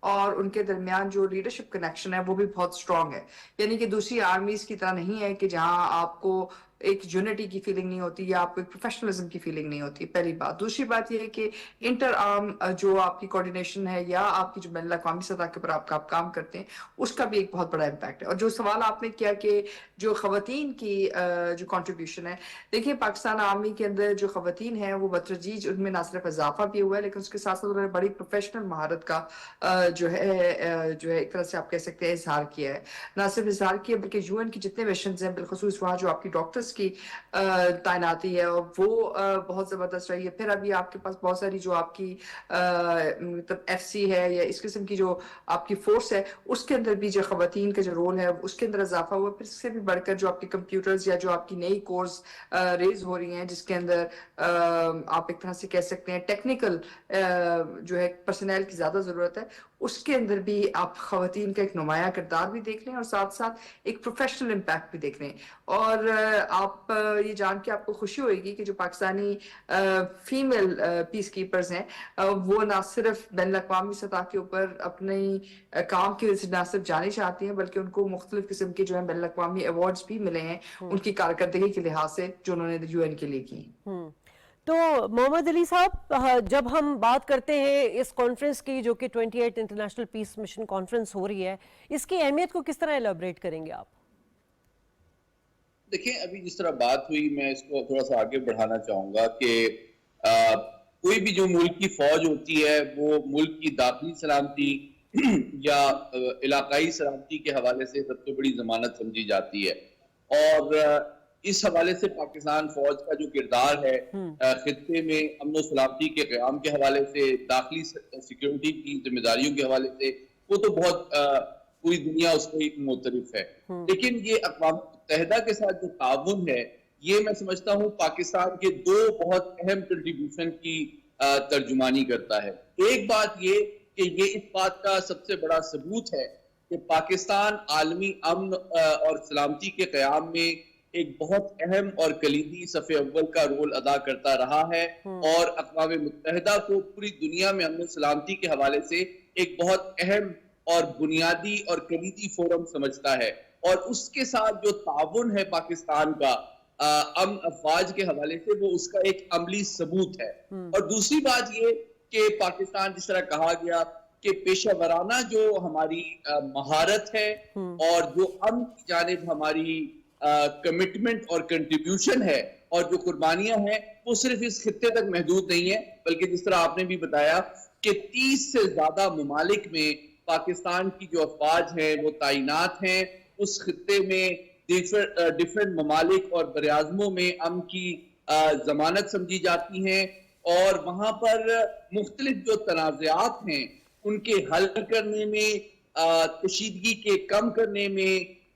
اور ان کے درمیان جو لیڈرشپ کنیکشن ہے وہ بھی بہت اسٹرانگ ہے. یعنی کہ دوسری آرمیز کی طرح نہیں ہے کہ جہاں آپ کو ایک یونٹی کی فیلنگ نہیں ہوتی یا آپ کو ایک پروفیشنلزم کی فیلنگ نہیں ہوتی. پہلی بات. دوسری بات یہ ہے کہ انٹر آرم جو آپ کی کوارڈینیشن ہے یا آپ کی جو بین الاقوامی سطح کے اوپر آپ کام کرتے ہیں اس کا بھی ایک بہت بڑا امپیکٹ ہے. اور جو سوال آپ نے کیا کہ جو خواتین کی جو کنٹریبیوشن ہے, دیکھیں پاکستان آرمی کے اندر جو خواتین ہیں وہ بتدریج ان میں نہ صرف اضافہ بھی ہوا ہے لیکن اس کے ساتھ ساتھ انہوں نے بڑی پروفیشنل مہارت کا جو ہے ایک طرح سے آپ کہہ سکتے ہیں اظہار کیا ہے. نہ صرف اظہار کیا بلکہ یو این کی جتنے مشنز ہیں بالخصوص وہاں جو آپ کی ڈاکٹرز کی تعیناتی ہے وہ بہت زبردست رہی ہے. پھر ابھی آپ کے پاس بہت ساری جو آپ کی مطلب ایف سی ہے یا اس قسم کی جو آپ کی فورس ہے اس کے اندر بھی جو خواتین کا جو رول ہے اس کے اندر اضافہ ہوا. پھر اس سے بھی بڑھ کر جو آپ کی کمپیوٹرز یا جو آپ کی نئی کورس ریز ہو رہی ہیں جس کے اندر آپ ایک طرح سے کہہ سکتے ہیں ٹیکنیکل جو ہے پرسنل کی زیادہ ضرورت ہے, اس کے اندر بھی آپ خواتین کا ایک نمایاں کردار بھی دیکھ لیں اور ساتھ ساتھ ایک پروفیشنل امپیکٹ بھی دیکھ لیں. اور آپ یہ جان کے آپ کو خوشی ہوئے گی کہ جو پاکستانی فیمیل پیس کیپرز ہیں وہ نہ صرف بین الاقوامی سطح کے اوپر اپنے کام کی وجہ سے نہ صرف جانے چاہتی ہیں بلکہ ان کو مختلف قسم کے جو ہیں بین الاقوامی ایوارڈز بھی ملے ہیں ان کی کارکردگی کے لحاظ سے جو انہوں نے یو این کے لیے کی. تو محمد علی صاحب, جب ہم بات کرتے ہیں اس کانفرنس کی جو کہ 28 انٹرنیشنل پیس مشن کانفرنس ہو رہی ہے, اس کی اہمیت کو کس طرح ایلیبریٹ کریں گے آپ؟ دیکھیں ابھی جس طرح بات ہوئی میں اس کو تھوڑا سا آگے بڑھانا چاہوں گا کہ کوئی بھی جو ملک کی فوج ہوتی ہے وہ ملک کی داخلی سلامتی یا علاقائی سلامتی کے حوالے سے سب سے بڑی ضمانت سمجھی جاتی ہے. اور اس حوالے سے پاکستان فوج کا جو کردار ہے خطے میں امن و سلامتی کے قیام کے حوالے سے, داخلی سیکیورٹی کی ذمہ داریوں کے حوالے سے, وہ تو بہت پوری دنیا اس کو معترف ہے. لیکن یہ اقوام متحدہ کے ساتھ جو تعاون ہے یہ میں سمجھتا ہوں پاکستان کے دو بہت اہم کنٹریبیوشن کی ترجمانی کرتا ہے. ایک بات یہ کہ یہ اس بات کا سب سے بڑا ثبوت ہے کہ پاکستان عالمی امن اور سلامتی کے قیام میں ایک بہت اہم اور کلیدی صف اول کا رول ادا کرتا رہا ہے اور اقوام متحدہ کو پوری دنیا میں امن و سلامتی کے حوالے سے ایک بہت اہم اور بنیادی اور کلیدی فورم سمجھتا ہے. اور اس کے ساتھ جو تعاون ہے پاکستان کا امن افواج کے حوالے سے وہ اس کا ایک عملی ثبوت ہے. اور دوسری بات یہ کہ پاکستان جس طرح کہا گیا کہ پیشہ ورانہ جو ہماری مہارت ہے اور جو امن کی جانب ہماری کمٹمنٹ اور کنٹریبیوشن ہے اور جو قربانیاں ہیں وہ صرف اس خطے تک محدود نہیں ہے بلکہ جس طرح آپ نے بھی بتایا کہ 30 سے زیادہ ممالک میں پاکستان کی جو افواج ہیں وہ تعینات ہیں. اس خطے میں ڈیفرنٹ ممالک اور براعظموں میں امن کی ضمانت سمجھی جاتی ہیں اور وہاں پر مختلف جو تنازعات ہیں ان کے حل کرنے میں, کشیدگی کے کم کرنے میں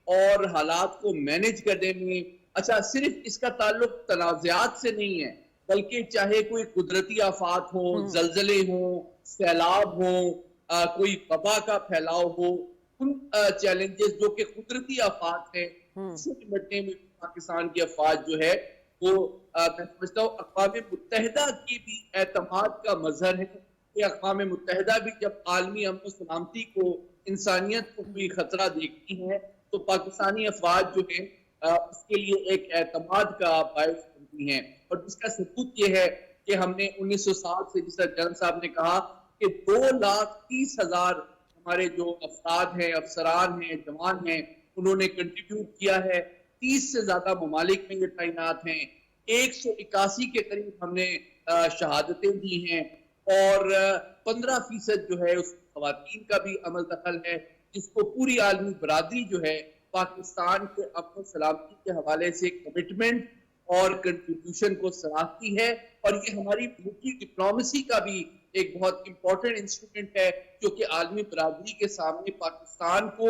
اور حالات کو مینج کرنے میں. اچھا, صرف اس کا تعلق تنازعات سے نہیں ہے بلکہ چاہے کوئی قدرتی آفات ہوں, زلزلے ہوں, سیلاب ہوں, کوئی وبا کا پھیلاؤ ہو, ان چیلنجز جو کہ قدرتی آفات ہیں اس سے نمٹنے میں پاکستان کی افواج جو ہے وہ میں سمجھتا ہوں اقوام متحدہ کی بھی اعتماد کا مظہر ہے کہ اقوام متحدہ بھی جب عالمی امن و سلامتی کو, انسانیت کو کوئی خطرہ دیکھتی ہے تو پاکستانی افواج جو ہیں اس کے لیے ایک اعتماد کا باعث بنتی ہیں. اور جس کا ثبوت یہ ہے کہ ہم نے 1960 سے جس طرح جنرل صاحب نے کہا کہ 2,30,000 ہمارے جو افراد ہیں, افسران ہیں, جوان ہیں, انہوں نے کنٹریبیوٹ کیا ہے. 30 سے زیادہ ممالک میں یہ تعینات ہیں. 181 کے قریب ہم نے شہادتیں دی ہیں اور 15% جو ہے اس خواتین کا بھی عمل دخل ہے جس کو پوری عالمی برادری جو ہے پاکستان کے امن و سلامتی کے حوالے سے کمٹمنٹ اور کنٹریبیوشن کو سراہتی ہے. اور یہ ہماری ملکی ڈپلومیسی کا بھی ایک بہت امپورٹنٹ انسٹرومنٹ ہے جو کہ عالمی برادری کے سامنے پاکستان کو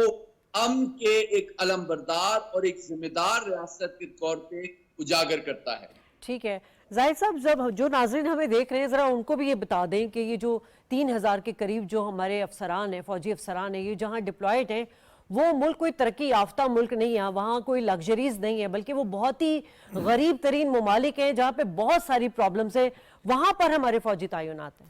امن کے ایک علمبردار اور ایک ذمہ دار ریاست کے طور پہ اجاگر کرتا ہے. ٹھیک ہے زاہد صاحب, جب جو ناظرین ہمیں دیکھ رہے ہیں ذرا ان کو بھی یہ بتا دیں کہ یہ جو 3,000 کے قریب جو ہمارے افسران ہیں, فوجی افسران ہیں, یہ جہاں ڈپلائڈ ہیں وہ ملک کوئی ترقی یافتہ ملک نہیں ہے, وہاں کوئی لگژریز نہیں ہے بلکہ وہ بہت ہی غریب ترین ممالک ہیں جہاں پہ بہت ساری پرابلمز ہیں. وہاں پر ہمارے فوجی تعینات ہیں.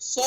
100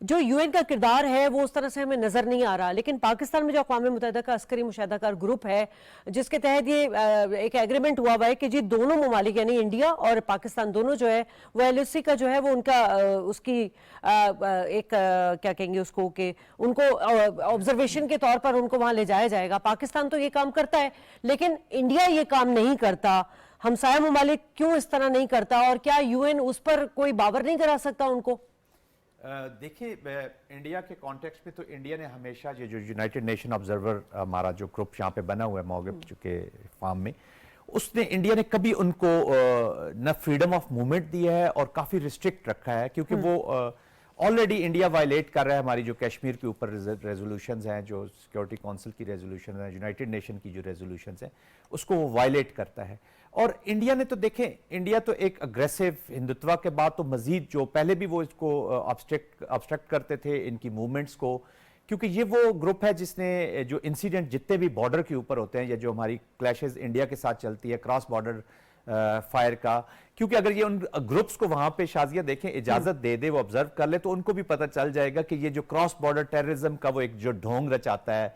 جو UN کا کردار ہے وہ اس طرح سے ہمیں نظر نہیں آ رہا، لیکن پاکستان میں جو اقوام متحدہ کا عسکری مشاہدہ کار گروپ ہے جس کے تحت یہ ایک ایگریمنٹ ہوا ہوا ہے کہ جی دونوں ممالک یعنی انڈیا اور پاکستان دونوں جو ہے وہ LOC کا جو ہے وہ ان کا اس کی ایک کیا کہیں گے اس کو کہ ان کو آبزرویشن کے طور پر ان کو وہاں لے جایا جائے گا. پاکستان تو یہ کام کرتا ہے لیکن انڈیا یہ کام نہیں کرتا. ہمسایہ ممالک کیوں اس طرح نہیں کرتا اور کیا UN اس پر کوئی باور نہیں کرا سکتا ان کو؟ دیکھیں انڈیا کے کانٹیکسٹ میں تو انڈیا نے ہمیشہ یہ جو یونائٹڈ نیشن آبزرور ہمارا جو گروپ یہاں پہ بنا ہوا ہے موغب چکے فارم میں، اس نے انڈیا نے کبھی ان کو نہ فریڈم آف موومنٹ دیا ہے اور کافی ریسٹرکٹ رکھا ہے، کیونکہ وہ آلریڈی انڈیا وائلیٹ کر رہا ہے ہماری جو کشمیر کے اوپر ریزولوشنز ہیں، جو سیکورٹی کونسل کی ریزولوشن ہیں، یونائٹڈ نیشن کی جو ریزولوشنز ہیں، اس کو وہ وائلیٹ کرتا ہے. اور انڈیا نے تو دیکھیں، انڈیا تو ایک اگریسو ہندوتوا کے بعد تو مزید جو پہلے بھی وہ اس کو آبسٹرکٹ کرتے تھے ان کی موومنٹس کو، کیونکہ یہ وہ گروپ ہے جس نے جو انسیڈنٹ جتنے بھی بارڈر کے اوپر ہوتے ہیں یا جو ہماری کلیشز انڈیا کے ساتھ چلتی ہے کراس بارڈر فائر کا، کیونکہ اگر یہ ان گروپس کو وہاں پہ شازیہ دیکھیں اجازت دے دے، وہ آبزرو کر لے تو ان کو بھی پتہ چل جائے گا کہ یہ جو کراس بارڈر ٹیررزم کا وہ ایک جو ڈھونگ رچاتا ہے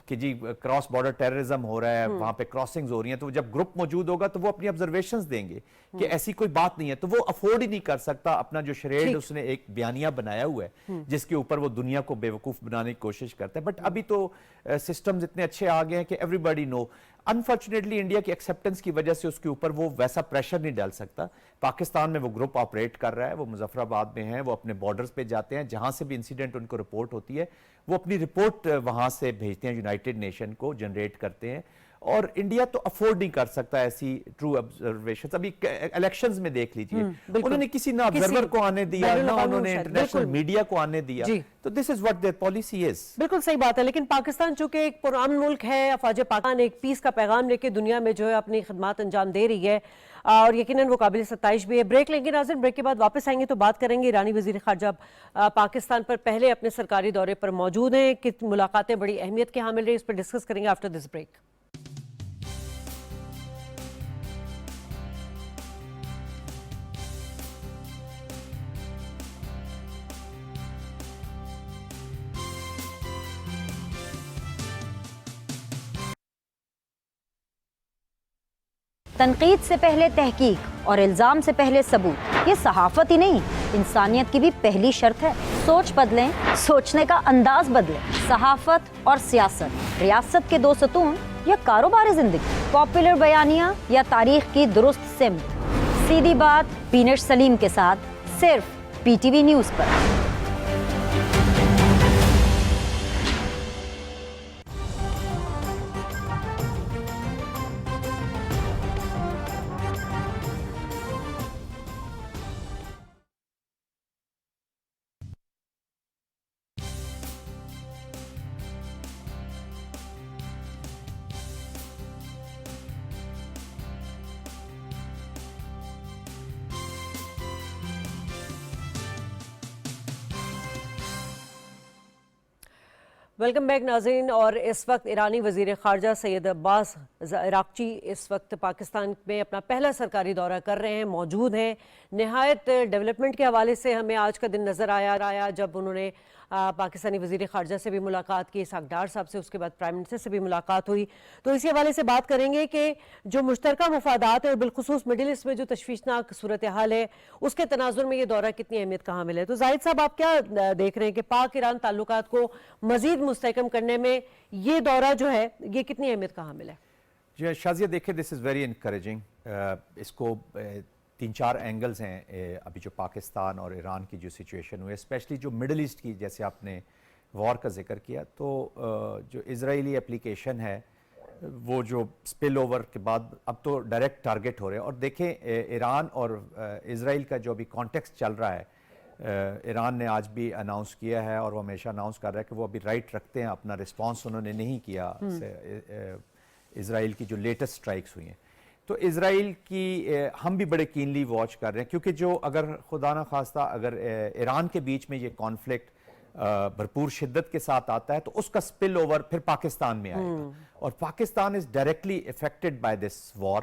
کہ جی کراس بارڈر ٹیررزم ہو رہا ہے، وہاں پہ کراسنگز ہو رہی ہیں، تو جب گروپ موجود ہوگا تو وہ اپنی آبزرویشنز دیں گے کہ ایسی کوئی بات نہیں ہے. تو وہ افورڈ ہی نہیں کر سکتا اپنا جو شریڈ اس نے ایک بیانیہ بنایا ہوا ہے جس کے اوپر وہ دنیا کو بے وقوف بنانے کی کوشش کرتا ہے. بٹ ابھی تو سسٹمز اتنے اچھے آ گئے ہیں کہ ایوری باڈی نو. انفارچونیٹلی انڈیا کی ایکسیپٹنس کی وجہ سے اس کے اوپر وہ ویسا پریشر نہیں ڈال سکتا. پاکستان میں وہ گروپ آپریٹ کر رہا ہے، وہ مظفر آباد میں ہیں، وہ اپنے بارڈرز پہ جاتے ہیں، جہاں سے بھی انسیڈنٹ ان کو رپورٹ ہوتی ہے وہ اپنی رپورٹ وہاں سے بھیجتے ہیں، یونائٹڈ نیشن کو جنریٹ کرتے ہیں. اور انڈیا تو افورڈ نہیں کر سکتا ایسی ٹرو آبزرویشنز. ابھی الیکشنز میں دیکھ لیجئے انہوں نے کسی نہ آبزرور کو آنے دیا، نہ انہوں نے انٹرنیشنل میڈیا کو آنے دیا. تو this is what their policy is. بالکل صحیح بات ہے، لیکن پاکستان چونکہ ایک پرامن ملک ہے، افواج پاکستان ایک پیس کا پیغام لے کے دنیا میں جو ہے اپنی خدمات انجام دے رہی ہے اور یقیناً وہ قابل ستائش بھی ہے. بریک لیں گے ناظرین، بریک کے بعد واپس آئیں گے تو بات کریں گے. ایرانی وزیر خارجہ پاکستان پر پہلے اپنے سرکاری دورے پر موجود ہیں، کت ملاقاتیں بڑی اہمیت کے حامل رہی، اس پر ڈسکس کریں گے آفٹر دس بریک. تنقید سے پہلے تحقیق اور الزام سے پہلے ثبوت، یہ صحافت ہی نہیں انسانیت کی بھی پہلی شرط ہے. سوچ بدلیں، سوچنے کا انداز بدلیں. صحافت اور سیاست، ریاست کے دو ستون یا کاروبار زندگی، پاپولر بیانیہ یا تاریخ کی درست سمت. سیدھی بات پینش سلیم کے ساتھ صرف PTV نیوز پر. ویلکم بیک ناظرین. اور اس وقت ایرانی وزیر خارجہ سید عباس عراقچی اس وقت پاکستان میں اپنا پہلا سرکاری دورہ کر رہے ہیں، موجود ہیں. نہایت ڈیولپمنٹ کے حوالے سے ہمیں آج کا دن نظر آیا جب انہوں نے پاکستانی وزیر خارجہ سے بھی ملاقات کی، اسحاق ڈار صاحب سے، اس کے بعد پرائم منسٹر سے بھی ملاقات ہوئی. تو اسی حوالے سے بات کریں گے کہ جو مشترکہ مفادات ہیں اور بالخصوص مڈل ایسٹ میں جو تشویشناک صورتحال ہے اس کے تناظر میں یہ دورہ کتنی اہمیت کا حامل ہے. تو زاہد صاحب آپ کیا دیکھ رہے ہیں کہ پاک ایران تعلقات کو مزید مستحکم کرنے میں یہ دورہ جو ہے یہ کتنی اہمیت کا حامل ہے؟ جی شازیہ دیکھیں، دس از ویری انکریجنگ. اس کو 3-4 اینگلز ہیں ابھی جو پاکستان اور ایران کی جو سچویشن ہوئی، اسپیشلی جو مڈل ایسٹ کی، جیسے آپ نے وار کا ذکر کیا، تو جو اسرائیلی اپلیکیشن ہے وہ جو سپل اوور کے بعد اب تو ڈائریکٹ ٹارگٹ ہو رہے ہیں. اور دیکھیں ایران اور اسرائیل کا جو ابھی کانٹیکسٹ چل رہا ہے، ایران نے آج بھی اناؤنس کیا ہے اور وہ ہمیشہ اناؤنس کر رہا ہے کہ وہ ابھی رائٹ رکھتے ہیں، اپنا رسپانس انہوں نے نہیں کیا اسرائیل کی جو لیٹسٹ سٹرائکس ہوئی ہیں. تو اسرائیل کی ہم بھی بڑے کینلی واچ کر رہے ہیں، کیونکہ جو اگر خدا نہ خواستہ اگر ایران کے بیچ میں یہ کانفلکٹ بھرپور شدت کے ساتھ آتا ہے تو اس کا سپل اوور پھر پاکستان میں آئے گا، اور Pakistan is directly affected by this war.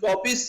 24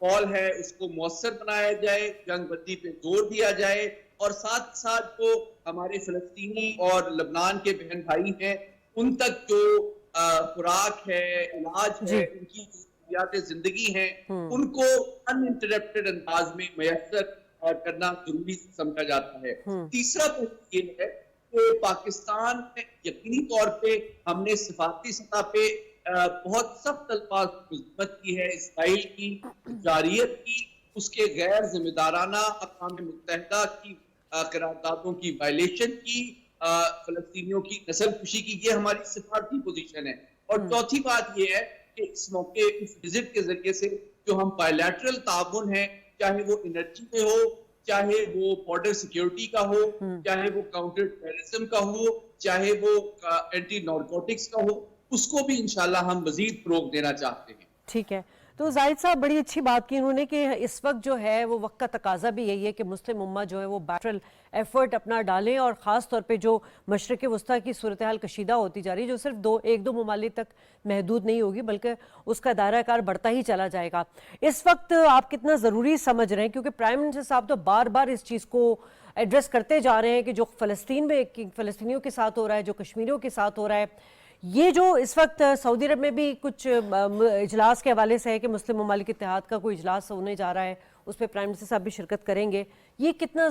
کال ہے اس کو مؤثر بنایا جائے, جنگ بندی پہ زور دیا جائے, اور ساتھ ساتھ جو ہمارے فلسطینی اور لبنان کے بہن بھائی ہیں ان تک جو خوراک ہے, علاج ہے, ان کی ضروریات زندگی ہیں, ان کو ان انٹرپٹڈ انداز میں میسر کرنا ضروری سمجھا جاتا ہے. تیسرا پوائنٹ یہ ہے کہ پاکستان میں یقینی طور پہ ہم نے سفارتی سطح پہ بہت سخت الفاظ مذمت کی ہے اسرائیل کی جارحیت کی, اس کے غیر ذمہ دارانہ اقوام متحدہ کی قراردادوں کی وائلیشن کی, فلسطینیوں کی نسل کشی کی. یہ ہماری سفارتی پوزیشن ہے. اور چوتھی بات یہ ہے کہ اس موقع اس وزٹ کے ذریعے سے جو ہم بائیلیٹرل تعاون ہے, چاہے وہ انرجی پہ ہو, چاہے وہ بارڈر سیکیورٹی کا ہو, چاہے وہ کاؤنٹر ٹیررزم کا ہو, چاہے وہ اینٹی نارکوٹکس کا ہو, اس کو بھی انشاءاللہ ہم مزید فروغ دینا چاہتے ہیں. ٹھیک ہے. تو زاہد صاحب بڑی اچھی بات کی انہوں نے کہ اس وقت جو ہے وہ وقت کا تقاضا بھی یہی ہے کہ مسلم امہ جو ہے وہ بیٹرل ایفرٹ اپنا ڈالیں, اور خاص طور پہ جو مشرق وسطیٰ کی صورتحال کشیدہ ہوتی جا رہی ہے, جو صرف ایک دو ممالک تک محدود نہیں ہوگی بلکہ اس کا دائرہ کار بڑھتا ہی چلا جائے گا. اس وقت آپ کتنا ضروری سمجھ رہے ہیں, کیونکہ پرائم منسٹر صاحب تو بار بار اس چیز کو ایڈریس کرتے جا رہے ہیں کہ جو فلسطین میں فلسطینیوں کے ساتھ ہو رہا ہے, جو کشمیریوں کے ساتھ ہو رہا ہے, یہ جو اس وقت سعودی عرب میں بھی کچھ اجلاس کے حوالے سے ہے کہ مسلم ممالک اتحاد کا کوئی اجلاس ہونے جا رہا ہے, اس پہ پرائم منسٹر صاحب بھی شرکت کریں گے, یہ کتنا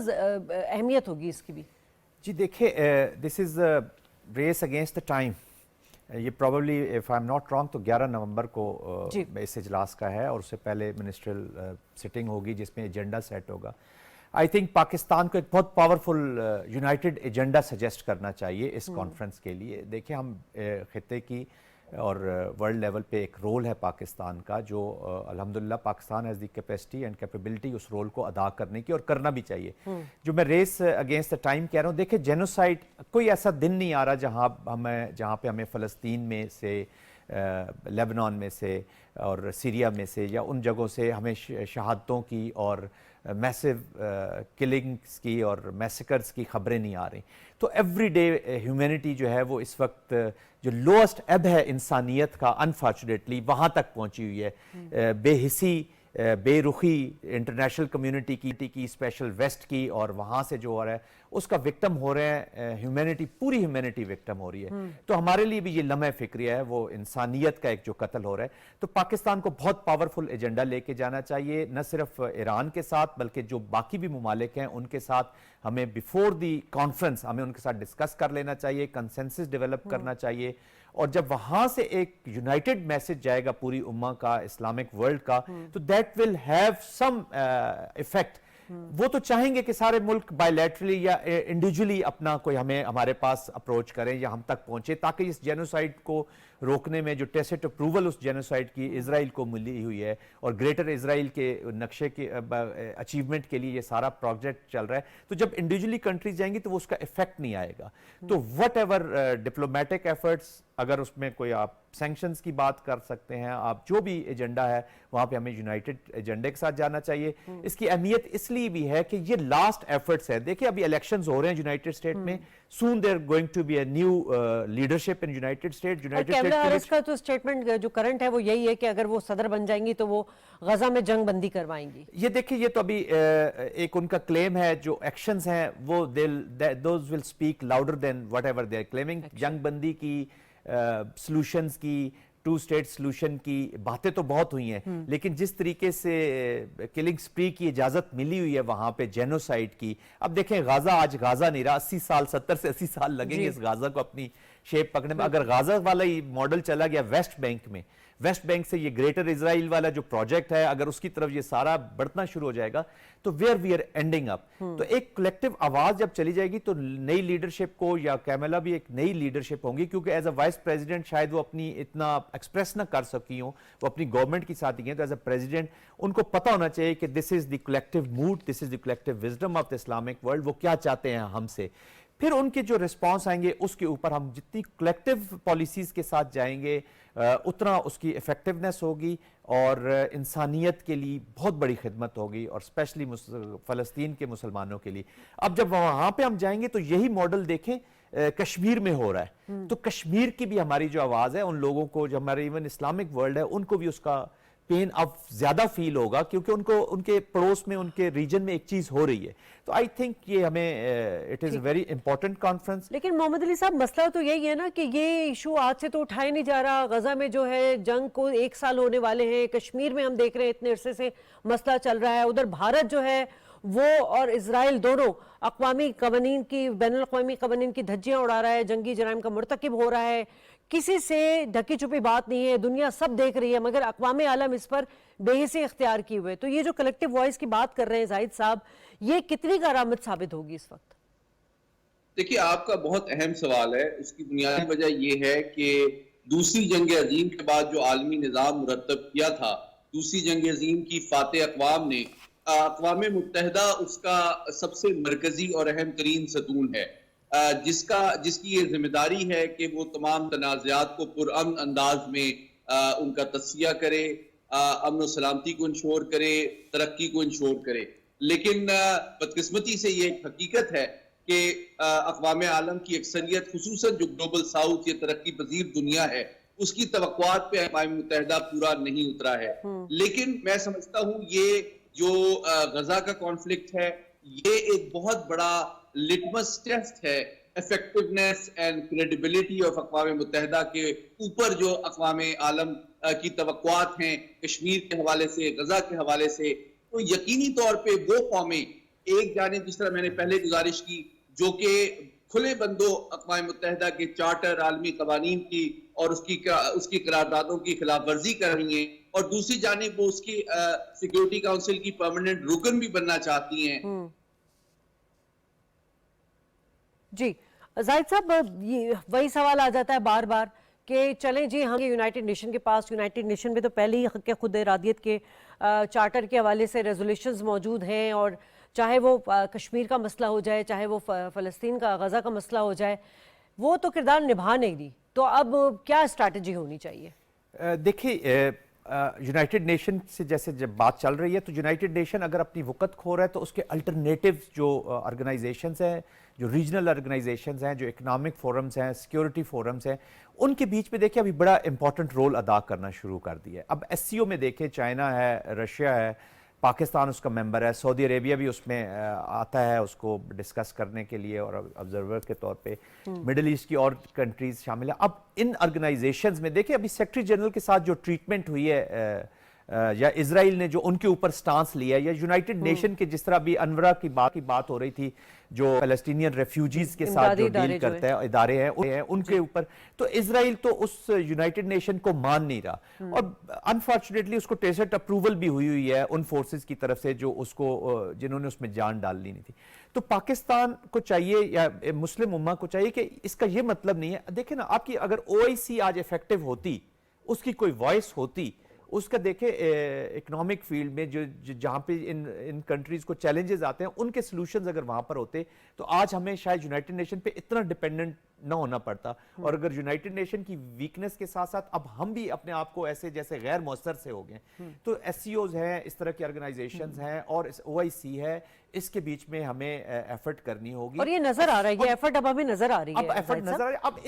اہمیت ہوگی اس کی بھی؟ جی دیکھیں, دس از ریس اگینسٹ دا ٹائم. یہ probably if I am not wrong تو 11 نومبر کو اس اجلاس کا ہے, اور اس سے پہلے منسٹریل سٹنگ ہوگی جس میں ایجنڈا سیٹ ہوگا. آئی تھنک پاکستان کو ایک بہت پاورفل یونائٹڈ ایجنڈا سجیسٹ کرنا چاہیے اس کانفرنس کے لیے. دیکھیں ہم خطے کی اور ورلڈ لیول پہ ایک رول ہے پاکستان کا, جو الحمدللہ Pakistan has the capacity and capability اس رول کو ادا کرنے کی, اور کرنا بھی چاہیے. جو میں ریس اگینسٹ دا ٹائم کہہ رہا ہوں, دیکھیں جینوسائڈ کوئی ایسا دن نہیں آ رہا جہاں پہ ہمیں فلسطین میں سے, لیبنان میں سے اور سیریا میں سے یا ان جگہوں سے ہمیں شہادتوں کی اور میسو کلنگز کی اور میسیکرز کی خبریں نہیں آ رہی. تو ایوری ڈے ہیومینٹی جو ہے وہ اس وقت جو لوسٹ ایب ہے انسانیت کا, انفارچونیٹلی وہاں تک پہنچی ہوئی ہے. بے حسی, بے رخی انٹرنیشنل کمیونٹی کی, اسپیشل ویسٹ کی, اور وہاں سے جو ہو رہا ہے اس کا وکٹم ہو رہے ہیں ہیومینٹی, پوری ہیومینٹی وکٹم ہو رہی ہے. تو ہمارے لیے بھی یہ لمحہ فکریہ ہے, وہ انسانیت کا ایک جو قتل ہو رہا ہے. تو پاکستان کو بہت پاورفل ایجنڈا لے کے جانا چاہیے, نہ صرف ایران کے ساتھ بلکہ جو باقی بھی ممالک ہیں ان کے ساتھ ہمیں بیفور دی کانفرنس ہمیں ان کے ساتھ ڈسکس کر لینا چاہیے, کنسنسس ڈیولپ کرنا چاہیے. اور جب وہاں سے ایک یونائٹڈ میسج جائے گا پوری امہ کا, اسلامک ورلڈ کا, تو that will have some effect. وہ تو چاہیں گے کہ سارے ملک بائیلیٹرلی یا انڈیویجولی اپنا کوئی ہمارے پاس اپروچ کریں یا ہم تک پہنچے, تاکہ اس جینوسائڈ کو روکنے میں جو ٹیسٹ اپروول اس جینوسائڈ کی اسرائیل کو ملی ہوئی ہے, اور گریٹر اسرائیل کے نقشے کے اچیومنٹ کے لیے یہ سارا پروجیکٹ چل رہا ہے, تو جب انڈیویجولی کنٹریز جائیں گی تو وہ اس کا ایفیکٹ نہیں آئے گا. تو وٹ ایور ڈپلومیٹک ایفرٹس, اگر اس میں کوئی آپ سینکشنز کی بات کر سکتے ہیں, آپ جو بھی ایجنڈا ہے وہاں پہ ہمیں یونائٹڈ ایجنڈے کے ساتھ جانا چاہیے. اس کی اہمیت اس لیے بھی ہے کہ یہ لاسٹ ایفرٹس ہے. دیکھیں ابھی الیکشنز ہو رہے ہیں یونائٹڈ اسٹیٹ میں, soon there going to be a new leadership in United State. Kamala Harris کا تو اسٹیٹمنٹ جو کرنٹ ہے وہ یہی ہے کہ اگر وہ صدر بن جائیں گی تو وہ غزہ میں جنگ بندی کروائیں گی. یہ دیکھیں یہ تو ابھی ایک ان کا کلیم ہے, جو ایکشنز ہیں وہ those will speak louder than whatever they are claiming. جنگ بندی کی, سلوشنز کی, ٹو اسٹیٹ سلوشن کی باتیں تو بہت ہوئی ہیں, لیکن جس طریقے سے کلنگ سپری کی اجازت ملی ہوئی ہے وہاں پہ جینوسائیڈ کی. اب دیکھیں غازہ آج غازہ نہیں رہا, 70 سے 80 سال لگیں گے اس غازہ کو اپنی شیپ پکڑنے میں. اگر غازہ والا ہی ماڈل چلا گیا ویسٹ بینک میں, ویسٹ بینک سے یہ گریٹر اسرائیل والا جو پروجیکٹ ہے, اگر اس کی طرف یہ سارا بڑھنا شروع ہو جائے گا تو where we are ending up. تو ایک کلیکٹو آواز جب چلی جائے گی تو نئی لیڈرشپ کو, یا کیملا بھی ایک نئی لیڈرشپ ہوں گی, کیونکہ ایز اے وائس پریزیڈنٹ شاید وہ اپنی اتنا ایکسپریس نہ کر سکی ہوں, وہ اپنی گورنمنٹ کی ساتھ ہی ہیں. تو ایز اے پریزیڈنٹ ان کو پتہ ہونا چاہیے کہ this is the collective mood, this is the collective wisdom of the Islamic world, وہ کیا چاہتے ہیں ہم سے. پھر ان کے جو ریسپانس آئیں گے اس کے اوپر ہم جتنی کلیکٹیو پالیسیز کے ساتھ جائیں گے اتنا اس کی ایفیکٹیونیس ہوگی, اور انسانیت کے لیے بہت بڑی خدمت ہوگی, اور اسپیشلی فلسطین کے مسلمانوں کے لیے. اب جب وہاں پہ ہم جائیں گے تو یہی ماڈل دیکھیں کشمیر میں ہو رہا ہے. تو کشمیر کی بھی ہماری جو آواز ہے ان لوگوں کو, جو ہمارے ایون اسلامک ورلڈ ہے, ان کو بھی اس کا پین اب زیادہ فیل ہوگا کیونکہ ان کو ان کے پڑوس میں ان کے ریجن میں ایک چیز ہو رہی ہے. تو آئی تھنک یہ ہمیں it is a very important conference. لیکن محمد علی صاحب مسئلہ تو یہی ہے نا کہ یہ ایشو آج سے تو اٹھایا نہیں جا رہا. غزہ میں جو ہے جنگ کو 1 سال ہونے والے ہیں, کشمیر میں ہم دیکھ رہے ہیں اتنے عرصے سے مسئلہ چل رہا ہے, ادھر بھارت جو ہے وہ اور اسرائیل دونوں اقوامی قوانین کی, بین الاقوامی قوانین کی دھجیاں اڑا رہا ہے, جنگی جرائم کا مرتکب ہو رہا ہے, کسی سے ڈھکی چھپی بات نہیں ہے, دنیا سب دیکھ رہی ہے, مگر اقوام عالم اس پر بے حسی اختیار کی ہوئے. تو یہ جو کلیکٹیو وائس کی بات کر رہے ہیں زاہد صاحب, یہ کتنی کارآمد ثابت ہوگی اس وقت؟ دیکھیے آپ کا بہت اہم سوال ہے. اس کی بنیادی وجہ یہ ہے کہ دوسری جنگ عظیم کے بعد جو عالمی نظام مرتب کیا تھا, دوسری جنگ عظیم کی فاتح اقوام نے, اقوام متحدہ اس کا سب سے مرکزی اور اہم ترین ستون ہے, جس کی یہ ذمہ داری ہے کہ وہ تمام تنازعات کو پرامن انداز میں ان کا تصفیہ کرے, امن و سلامتی کو انشور کرے, ترقی کو انشور کرے. لیکن بدقسمتی سے یہ ایک حقیقت ہے کہ اقوام عالم کی اکثریت, خصوصاً جو گلوبل ساؤتھ یا ترقی پذیر دنیا ہے, اس کی توقعات پہ اقوام متحدہ پورا نہیں اترا ہے. لیکن میں سمجھتا ہوں یہ جو غزہ کا کانفلکٹ ہے, یہ ایک بہت بڑا لٹمس ٹیسٹ ہے ایفیکٹونیس اینڈ کریڈیبلٹی آف اقوام متحدہ کے اوپر. جو اقوام عالم کی توقعات ہیں کشمیر کے حوالے سے, غزہ کے حوالے سے, تو یقینی طور پہ وہ قومیں ایک جانب, جس طرح میں نے پہلے گزارش کی, جو کہ کھلے بندوں اقوام متحدہ کے چارٹر, عالمی قوانین کی اور اس کی قراردادوں کی خلاف ورزی کر رہی ہیں, اور دوسری جانب وہ اس کی سیکیورٹی کاؤنسل کی پرماننٹ رکن بھی بننا چاہتی ہیں. جی زاہد صاحب, وہی سوال آ جاتا ہے بار بار کہ چلیں جی ہم یونائٹڈ نیشن کے پاس, یونائٹڈ نیشن میں تو پہلے ہی حق خود ارادیت کے چارٹر کے حوالے سے ریزولیشنز موجود ہیں, اور چاہے وہ کشمیر کا مسئلہ ہو جائے, چاہے وہ فلسطین کا, غزہ کا مسئلہ ہو جائے, وہ تو کردار نبھا نہیں دی. تو اب کیا اسٹریٹجی ہونی چاہیے؟ دیکھیے یونائٹڈ نیشن سے جیسے جب بات چل رہی ہے تو یونائٹڈ نیشن اگر اپنی وقت کھو رہا ہے تو اس کے الٹرنیٹیو جو آرگنائزیشنز ہیں, جو ریجنل آرگنائزیشنز ہیں, جو اکنامک فورمز ہیں, سیکیورٹی فورمز ہیں, ان کے بیچ میں دیکھیں ابھی بڑا امپورٹنٹ رول ادا کرنا شروع کر دیا ہے. اب ایس سی او میں دیکھیں چائنا ہے, رشیا ہے, پاکستان اس کا ممبر ہے, سعودی عربیہ بھی اس میں آتا ہے اس کو ڈسکس کرنے کے لیے اور آبزرور کے طور پہ, مڈل ایسٹ کی اور کنٹریز شامل ہیں. اب ان آرگنائزیشنز میں دیکھیں ابھی سیکرٹری جنرل کے ساتھ جو ٹریٹمنٹ ہوئی ہے, یا اسرائیل نے جو ان کے اوپر سٹانس لیا ہے, یا یونائٹڈ نیشن کے جس طرح بھی انورا کی بات ہو رہی تھی, جو فلسطینین ریفیوجیز کے ساتھ جو ڈیل کرتے ہیں ادارے ہیں ان کے اوپر, تو اسرائیل تو اس یونائٹڈ نیشن کو مان نہیں رہا, اور انفارچونیٹلی اس کو ٹیسٹ اپروول بھی ہوئی ہے ان فورسز کی طرف سے جو اس کو, جنہوں نے اس میں جان ڈالنی نہیں تھی. تو پاکستان کو چاہیے یا مسلم امہ کو چاہیے کہ اس کا یہ مطلب نہیں ہے, دیکھیں نا آپ کی اگر او آئی سی آج افیکٹو ہوتی, اس کی کوئی وائس ہوتی, اس کا دیکھیں اکنامک فیلڈ میں جہاں پہ ان کنٹریز کو چیلنجز آتے ہیں, ان کے سلوشنز اگر وہاں پر ہوتے تو آج ہمیں شاید یونائٹڈ نیشن پہ اتنا ڈیپینڈنٹ نہ ہونا پڑتا. اور اگر یونائٹڈ نیشن کی ویکنس کے ساتھ ساتھ اب ہم بھی اپنے آپ کو ایسے جیسے غیر مؤثر سے ہو گئے, تو ایس سی اوز ہیں, اس طرح کی آرگنائزیشنز ہیں, اور او آئی سی ہے, اس کے بیچ میں ہمیں ایفرٹ کرنی ہوگی. اور یہ نظر آ رہا ہے, یہ ایفرٹ اب ہمیں نظر آ رہی ہے, اب ایفرٹ نظر آ رہی ہے, اب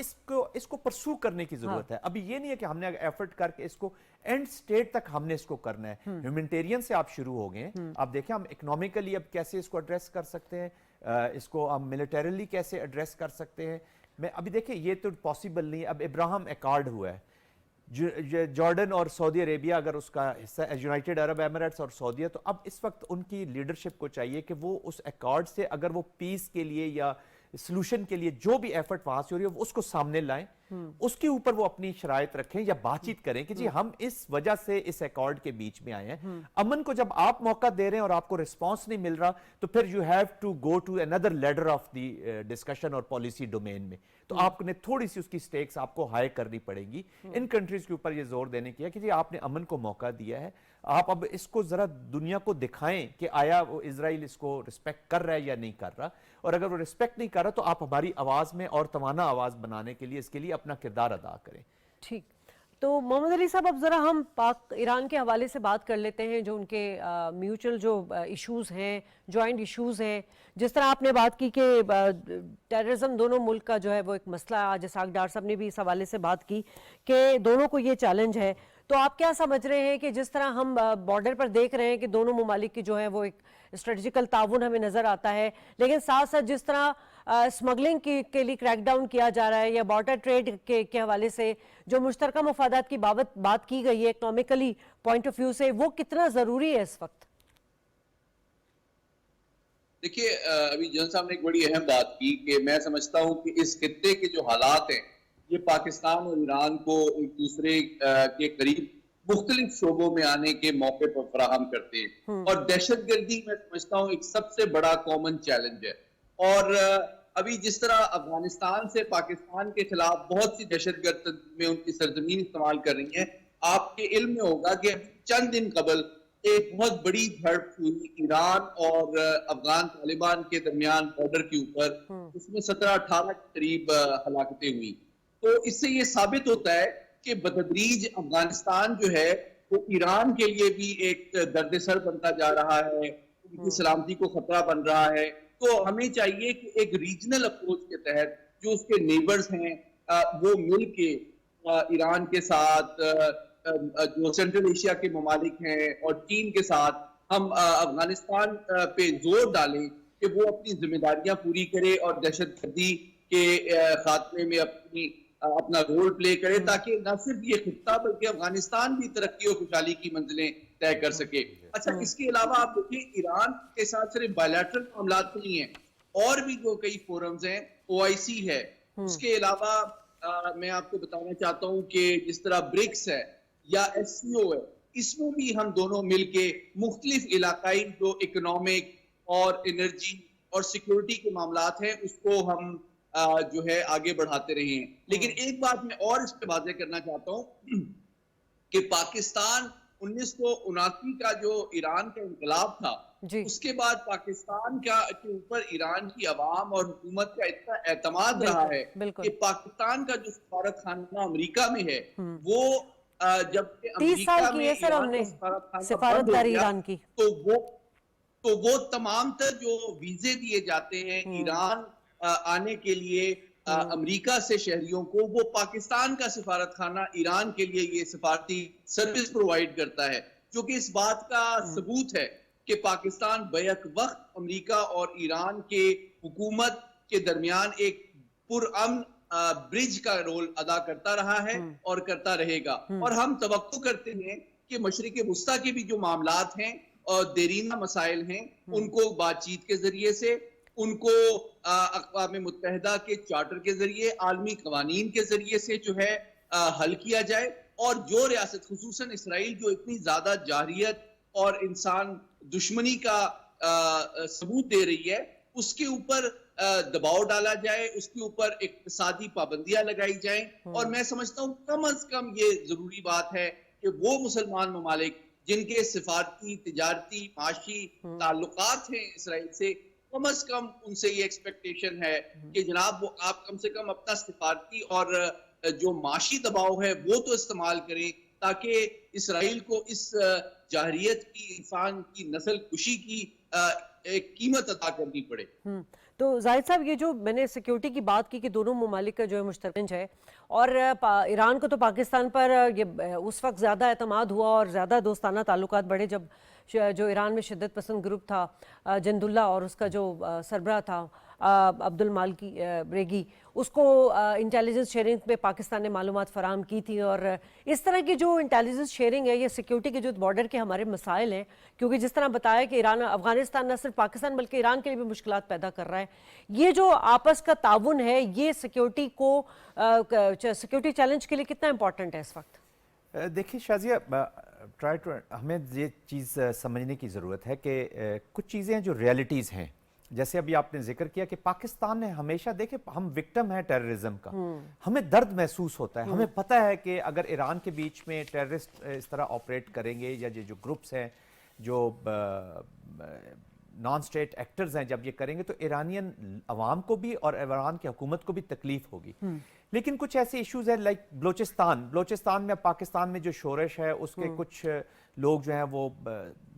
اس کو پرسو کرنے کی ضرورت ہے. ابھی یہ نہیں ہے کہ ہم نے ایفرٹ کر کے اس کو اینڈ سٹیٹ تک ہم نے اس کو کرنا ہے. ہیومینٹیرین سے آپ شروع ہو گئے, آپ دیکھیں ہم اکنامیکلی اب کیسے اس کو ایڈریس کر سکتے ہیں, اس کو ہم ملیٹریلی کیسے ایڈریس کر سکتے ہیں. میں ابھی دیکھیں یہ تو پاسبل نہیں ہے. اب ابراہم ایکارڈ ہوا ہے, جارڈن اور سعودی عربیہ اگر اس کا حصہ, یونائٹڈ عرب ایمریٹس اور سعودیہ, تو اب اس وقت ان کی لیڈرشپ کو چاہیے کہ وہ اس ایکارڈ سے اگر وہ پیس کے لیے یا سلوشن کے لیے جو بھی ایفرٹ وہاں سے ہو رہی ہے اس کو سامنے لائیں, اس کے اوپر وہ اپنی شرائط رکھیں یا بات چیت کریں کہ جی ہم اس وجہ سے اس ایکارڈ کے بیچ میں آئے ہیں. امن کو جب آپ موقع دے رہے ہیں اور آپ کو رسپانس نہیں مل رہا, تو پھر you have to go to another ladder of the discussion اور پالیسی ڈومین میں. تو آپ نے تھوڑی سی اس کی سٹیکس آپ کو ہائی کرنی پڑے گی. ان کنٹریز کے اوپر یہ زور دینے کی ہے کہ جی آپ نے امن کو موقع دیا ہے, آپ اب اس کو ذرا دنیا کو دکھائیں کہ آیا وہ اسرائیل اس کو رسپیکٹ کر رہا ہے یا نہیں کر رہا, اور اگر وہ رسپیکٹ نہیں کر رہا تو آپ ہماری آواز میں اور توانا آواز بنانے کے لیے اس کے لیے اپنا کردار ادا کریں. ٹھیک, تو محمد علی صاحب اب ذرا ہم پاک ایران کے حوالے سے بات کر لیتے ہیں, جو ان کے میوچل جو ایشوز ہیں, جوائنٹ ایشوز ہیں. جس طرح آپ نے بات کی کہ ٹیررزم دونوں ملک کا جو ہے وہ ایک مسئلہ, آج اسحاق ڈار صاحب نے بھی اس حوالے سے بات کی کہ دونوں کو یہ چیلنج ہے. تو آپ کیا سمجھ رہے ہیں کہ جس طرح ہم بارڈر پر دیکھ رہے ہیں کہ دونوں ممالک کی جو ہے وہ ایک اسٹریٹجیکل تعاون ہمیں نظر آتا ہے، لیکن ساتھ ساتھ جس طرح اسمگلنگ کے لیے کریک ڈاؤن کیا جا رہا ہے یا بارڈر ٹریڈ کے حوالے سے جو مشترکہ مفادات کی بات کی گئی ہے اکنامکلی پوائنٹ آف ویو سے، وہ کتنا ضروری ہے اس وقت؟ دیکھیے ابھی جن صاحب نے ایک بڑی اہم بات کی کہ میں سمجھتا ہوں کہ اس خطے کے جو حالات ہیں یہ پاکستان اور ایران کو ایک دوسرے کے قریب مختلف شعبوں میں آنے کے موقع پر فراہم کرتے ہیں، اور دہشت گردی میں سمجھتا ہوں ایک سب سے بڑا کامن چیلنج ہے۔ اور ابھی جس طرح افغانستان سے پاکستان کے خلاف بہت سی دہشت گرد تنظیمیں ان کی سرزمین استعمال کر رہی ہیں، آپ کے علم میں ہوگا کہ چند دن قبل ایک بہت بڑی جھڑپ ہوئی ایران اور افغان طالبان کے درمیان بارڈر کے اوپر، اس میں 17-18 کے قریب ہلاکتیں ہوئی۔ تو اس سے یہ ثابت ہوتا ہے کہ بتدریج افغانستان جو ہے وہ ایران کے لیے بھی ایک درد سر بنتا جا رہا ہے، ان کی سلامتی کو خطرہ بن رہا ہے۔ تو ہمیں چاہیے کہ ایک ریجنل اپروچ کے تحت جو اس کے نیبرز ہیں وہ مل کے ایران کے ساتھ، جو سینٹرل ایشیا کے ممالک ہیں اور چین کے ساتھ، ہم افغانستان پہ زور ڈالیں کہ وہ اپنی ذمہ داریاں پوری کرے اور دہشت گردی کے خاتمے میں اپنا رول پلے کرے، تاکہ نہ صرف یہ خطہ بلکہ افغانستان بھی ترقی اور خوشحالی کی منزلیں طے کر سکے۔ اچھا، اس کے علاوہ آپ دیکھیں ایران کے ساتھ صرف بائیلیٹرل معاملات نہیں ہیں، اور بھی جو کئی فورمز ہیں، OIC ہے، اس کے علاوہ میں آپ کو بتانا چاہتا ہوں کہ جس طرح برکس ہے یا SCO ہے، اس میں بھی ہم دونوں مل کے مختلف علاقائی جو اکنامک اور انرجی اور سیکیورٹی کے معاملات ہیں اس کو ہم جو ہے آگے بڑھاتے رہے ہیں۔ لیکن ایک بات میں اور اس پہ واضح کرنا چاہتا ہوں کہ پاکستان 1979 کا جو ایران کا انقلاب تھا، اس کے بعد پاکستان کے اوپر ایران کی عوام اور حکومت کا اتنا اعتماد رہا ہے کہ پاکستان کا جو سفارت خانہ امریکہ میں ہے وہ جب کہ امریکہ میں ایران کا سفارت خانہ ایران کی تو وہ تمام تر جو ویزے دیے جاتے ہیں ایران آنے کے لیے امریکہ سے شہریوں کو، وہ پاکستان کا سفارت خانہ ایران کے لیے یہ سفارتی سروس پرووائیڈ کرتا ہے، جو کہ اس بات کا ثبوت ہے کہ پاکستان بیک وقت امریکہ اور ایران کے حکومت کے درمیان ایک پرامن برج کا رول ادا کرتا رہا ہے اور کرتا رہے گا۔ اور ہم توقع کرتے ہیں کہ مشرق وسطیٰ کے بھی جو معاملات ہیں اور دیرینہ مسائل ہیں ان کو بات چیت کے ذریعے سے، ان کو اقوام متحدہ کے چارٹر کے ذریعے، عالمی قوانین کے ذریعے سے جو ہے حل کیا جائے، اور جو ریاست خصوصاً اسرائیل جو اتنی زیادہ جارحیت اور انسان دشمنی کا ثبوت دے رہی ہے اس کے اوپر دباؤ ڈالا جائے، اس کے اوپر اقتصادی پابندیاں لگائی جائیں۔ اور میں سمجھتا ہوں کم از کم یہ ضروری بات ہے کہ وہ مسلمان ممالک جن کے سفارتی، تجارتی، معاشی تعلقات ہیں اسرائیل سے، کم از کم ان سے یہ ایکسپیکٹیشن ہے کہ جناب وہ آپ کم سے کم اپنا سفارتی اور جو معاشی دباؤ ہے وہ تو استعمال کریں، تاکہ اسرائیل کو اس جارحیت کی، انسان کی نسل کشی کی ایک قیمت ادا کرنی پڑے۔ تو زاہد صاحب، یہ جو میں نے سیکیورٹی کی بات کی کہ دونوں ممالک کا جو ہے مشترک ہے، اور ایران کو تو پاکستان پر یہ اس وقت زیادہ اعتماد ہوا اور زیادہ دوستانہ تعلقات بڑھے جب جو ایران میں شدت پسند گروپ تھا جند اللہ اور اس کا جو سربراہ تھا عبد المالکی ریگی، اس کو انٹیلیجنس شیئرنگ پہ پاکستان نے معلومات فراہم کی تھی۔ اور اس طرح کی جو انٹیلیجنس شیئرنگ ہے، یہ سیکیورٹی کے جو بارڈر کے ہمارے مسائل ہیں، کیونکہ جس طرح بتایا کہ افغانستان نہ صرف پاکستان بلکہ ایران کے لیے بھی مشکلات پیدا کر رہا ہے، یہ جو آپس کا تعاون ہے یہ سیکیورٹی چیلنج کے لیے کتنا امپورٹنٹ ہے اس وقت؟ دیکھیں شازیہ، ہمیں یہ چیز سمجھنے کی ضرورت ہے کہ کچھ چیزیں جو ریالٹیز ہیں، جیسے ابھی آپ نے ذکر کیا کہ پاکستان نے ہمیشہ، دیکھیں ہم وکٹم ہیں ٹیررزم کا، ہمیں درد محسوس ہوتا ہے، ہمیں پتہ ہے کہ اگر ایران کے بیچ میں ٹیررسٹ اس طرح آپریٹ کریں گے یا جو گروپس ہیں جو نان سٹیٹ ایکٹرز ہیں جب یہ کریں گے تو ایرانین عوام کو بھی اور ایران کی حکومت کو بھی تکلیف ہوگی۔ لیکن کچھ ایسے ایشوز ہیں لائک بلوچستان میں پاکستان میں جو شورش ہے اس کے کچھ لوگ جو ہیں وہ